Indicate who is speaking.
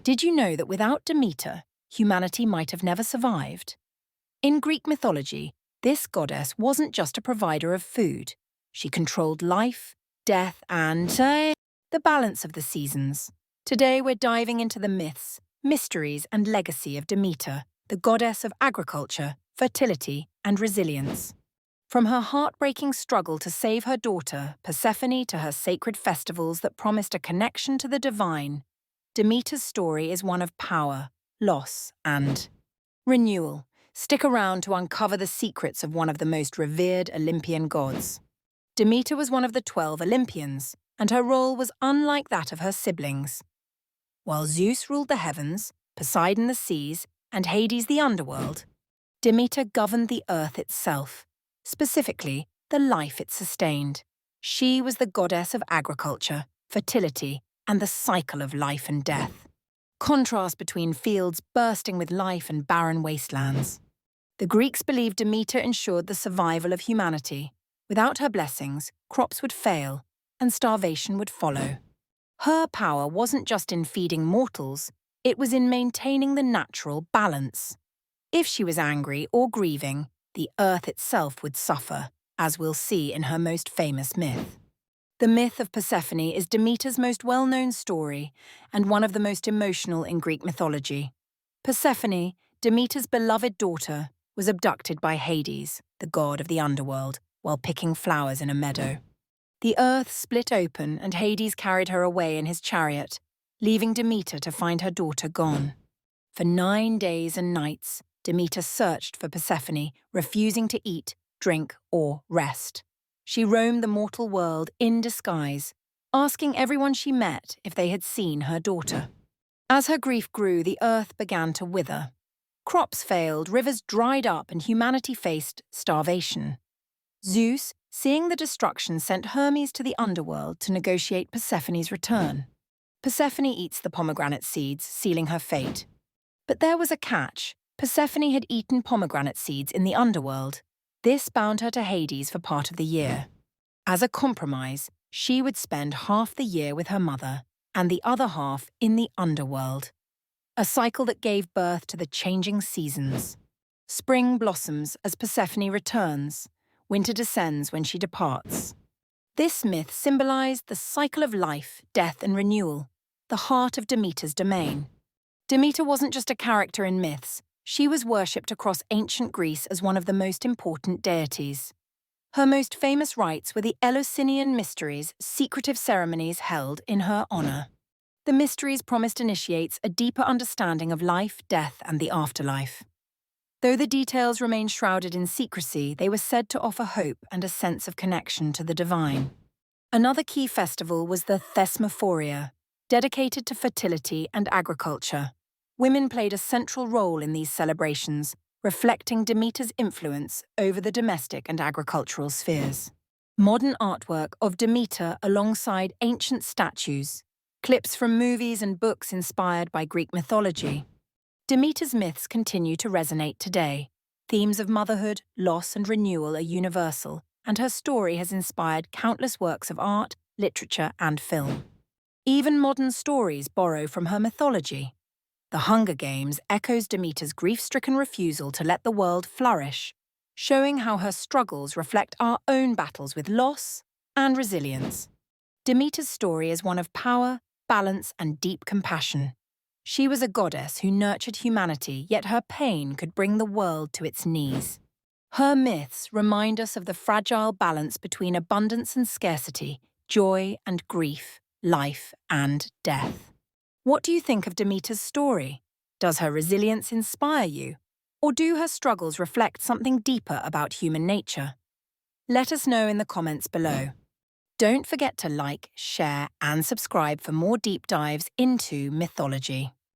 Speaker 1: Did you know that without Demeter, humanity might have never survived? In Greek mythology, this goddess wasn't just a provider of food. She controlled life, death, and the balance of the seasons. Today we're diving into the myths, mysteries, and legacy of Demeter, the goddess of agriculture, fertility, and resilience. From her heartbreaking struggle to save her daughter, Persephone, to her sacred festivals that promised a connection to the divine, Demeter's story is one of power, loss, and renewal. Stick around to uncover the secrets of one of the most revered Olympian gods. Demeter was one of the 12 Olympians, and her role was unlike that of her siblings. While Zeus ruled the heavens, Poseidon the seas, and Hades the underworld, Demeter governed the earth itself, specifically the life it sustained. She was the goddess of agriculture, fertility, and the cycle of life and death. Contrast between fields bursting with life and barren wastelands. The Greeks believed Demeter ensured the survival of humanity. Without her blessings, crops would fail, and starvation would follow. Her power wasn't just in feeding mortals, it was in maintaining the natural balance. If she was angry or grieving, the earth itself would suffer, as we'll see in her most famous myth. The myth of Persephone is Demeter's most well-known story and one of the most emotional in Greek mythology. Persephone, Demeter's beloved daughter, was abducted by Hades, the god of the underworld, while picking flowers in a meadow. The earth split open and Hades carried her away in his chariot, leaving Demeter to find her daughter gone. For 9 days and nights, Demeter searched for Persephone, refusing to eat, drink, or rest. She roamed the mortal world in disguise, asking everyone she met if they had seen her daughter. As her grief grew, the earth began to wither. Crops failed, rivers dried up, and humanity faced starvation. Zeus, seeing the destruction, sent Hermes to the underworld to negotiate Persephone's return. Persephone eats the pomegranate seeds, sealing her fate. But there was a catch. Persephone had eaten pomegranate seeds in the underworld. This bound her to Hades for part of the year. As a compromise, she would spend half the year with her mother and the other half in the underworld. A cycle that gave birth to the changing seasons. Spring blossoms as Persephone returns. Winter descends when she departs. This myth symbolized the cycle of life, death, and renewal, the heart of Demeter's domain. Demeter wasn't just a character in myths. She was worshipped across ancient Greece as one of the most important deities. Her most famous rites were the Eleusinian Mysteries, secretive ceremonies held in her honor. The mysteries promised initiates a deeper understanding of life, death, and the afterlife. Though the details remained shrouded in secrecy, they were said to offer hope and a sense of connection to the divine. Another key festival was the 𝗱𝗲𝘁𝗵, dedicated to fertility and agriculture. Women played a central role in these celebrations, reflecting Demeter's influence over the domestic and agricultural spheres. Modern artwork of Demeter alongside ancient statues, clips from movies and books inspired by Greek mythology. Demeter's myths continue to resonate today. Themes of motherhood, loss, and renewal are universal, and her story has inspired countless works of art, literature, and film. Even modern stories borrow from her mythology. The Hunger Games echoes Demeter's grief-stricken refusal to let the world flourish, showing how her struggles reflect our own battles with loss and resilience. Demeter's story is one of power, balance, and deep compassion. She was a goddess who nurtured humanity, yet her pain could bring the world to its knees. Her myths remind us of the fragile balance between abundance and scarcity, joy and grief, life and death. What do you think of Demeter's story? Does her resilience inspire you? Or do her struggles reflect something deeper about human nature? Let us know in the comments below. Don't forget to like, share, and subscribe for more deep dives into mythology.